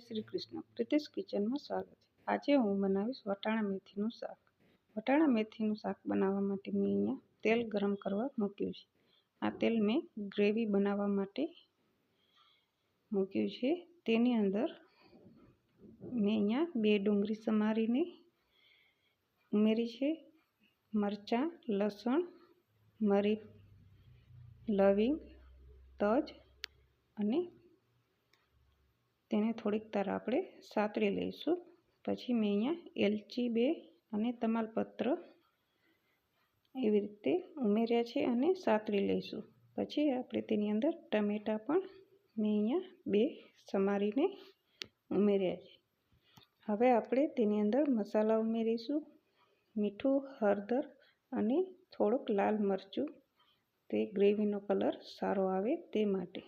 શ્રી કૃષ્ણ. પ્રીતિશ કિચનમાં સ્વાગત છે. આજે હું બનાવીશ વટાણા મેથીનું શાક. વટાણા મેથીનું શાક બનાવવા માટે મેં અહીંયા તેલ ગરમ કરવા મૂક્યું છે. આ તેલ મેં ગ્રેવી બનાવવા માટે મૂક્યું છે. તેની અંદર મેં અહીંયા 2 ડુંગળી સમારીને ઉમેરી છે, મરચાં, લસણ, મરી, લવિંગ, તજ અને તેને થોડીક આપણે સાતળી લઈશું. પછી મેં અહીંયા એલચી 2 અને તમાલપત્ર એવી રીતે ઉમેર્યા છે અને સાતળી લઈશું. પછી આપણે તેની અંદર ટમેટાં પણ મેં અહીંયા 2 સમારીને ઉમેર્યા છે. હવે આપણે તેની અંદર મસાલા ઉમેરીશું, મીઠું, હળદર અને થોડુંક લાલ મરચું, તે ગ્રેવીનો કલર સારો આવે તે માટે.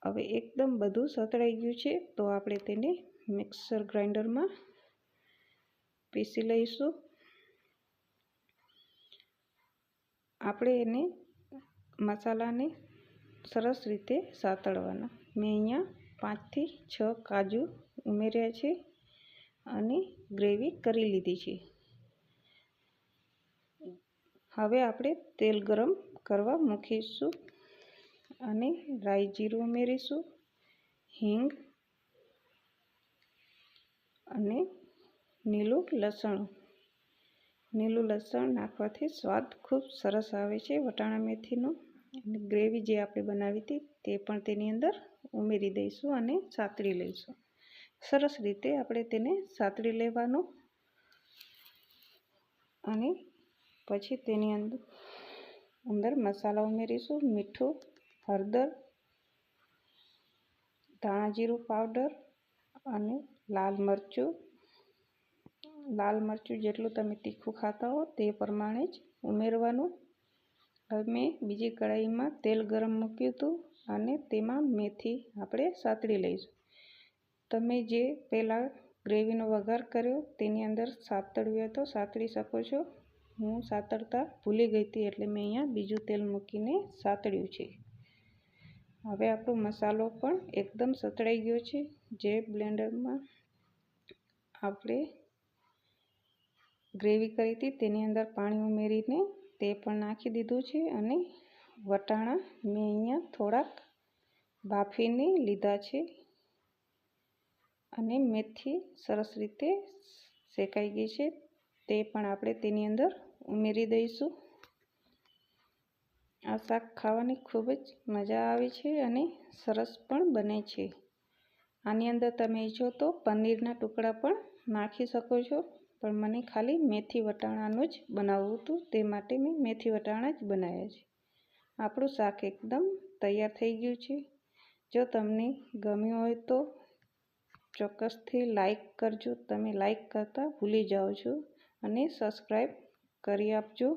હવે એકદમ બધું સતળાઈ ગયું છે, તો આપણે તેને મિક્સર ગ્રાઇન્ડરમાં પીસી લઈશું. આપણે એને મસાલાને સરસ રીતે સાતળવાના. મેં અહીંયા 5 થી 6 કાજુ ઉમેર્યા છે અને ગ્રેવી કરી લીધી છે. હવે આપણે તેલ ગરમ કરવા મૂકીશું અને રાઈ જીરું ઉમેરીશું, હિંગ અને લીલું લસણ નાખવાથી સ્વાદ ખૂબ સરસ આવે છે વટાણા મેથીનો. અને ગ્રેવી જે આપણે બનાવી હતી તે પણ તેની અંદર ઉમેરી દઈશું અને સાતળી લઈશું. સરસ રીતે આપણે તેને સાતળી લેવાનું અને પછી તેની અંદર મસાલા ઉમેરીશું, મીઠું, હળદર, ધાણા જીરું પાવડર અને લાલ મરચું જેટલું તમે તીખું ખાતા હો તે પ્રમાણે જ ઉમેરવાનું. હવે મેં બીજી કઢાઈમાં તેલ ગરમ મૂક્યું હતું અને તેમાં મેથી આપણે સાતળી લઈશું. તમે જે પહેલાં ગ્રેવીનો વઘાર કર્યો તેની અંદર સાતળ્યો હતો સાતળી શકો છો. હું સાતળતા ભૂલી ગઈ હતી એટલે મેં અહીંયા બીજું તેલ મૂકીને સાતળ્યું છે. હવે આપણો મસાલો પણ એકદમ સતળાઈ ગયો છે. જે બ્લેન્ડરમાં આપણે ગ્રેવી કરી હતી તેની અંદર પાણી ઉમેરીને તે પણ નાખી દીધું છે અને વટાણા મેં અહીંયા થોડાક બાફીને લીધા છે અને મેથી સરસ રીતે શેકાઈ ગઈ છે તે પણ આપણે તેની અંદર ઉમેરી દઈશું. આ શાક ખાવાની ખૂબ જ મજા આવે છે અને સરસ પણ બને છે. આની અંદર તમે ઈચ્છો તો પનીરના ટુકડા પણ નાખી શકો છો, પણ મને ખાલી મેથી વટાણાનું જ બનાવવું હતું તે માટે મેં મેથી વટાણા જ બનાવ્યા છે. આપણું શાક એકદમ તૈયાર થઈ ગયું છે. જો તમને ગમ્યું હોય તો ચોક્કસથી લાઈક કરજો. તમે લાઈક કરતા ભૂલી જાઓ છો અને સબસ્ક્રાઈબ કરી આપજો.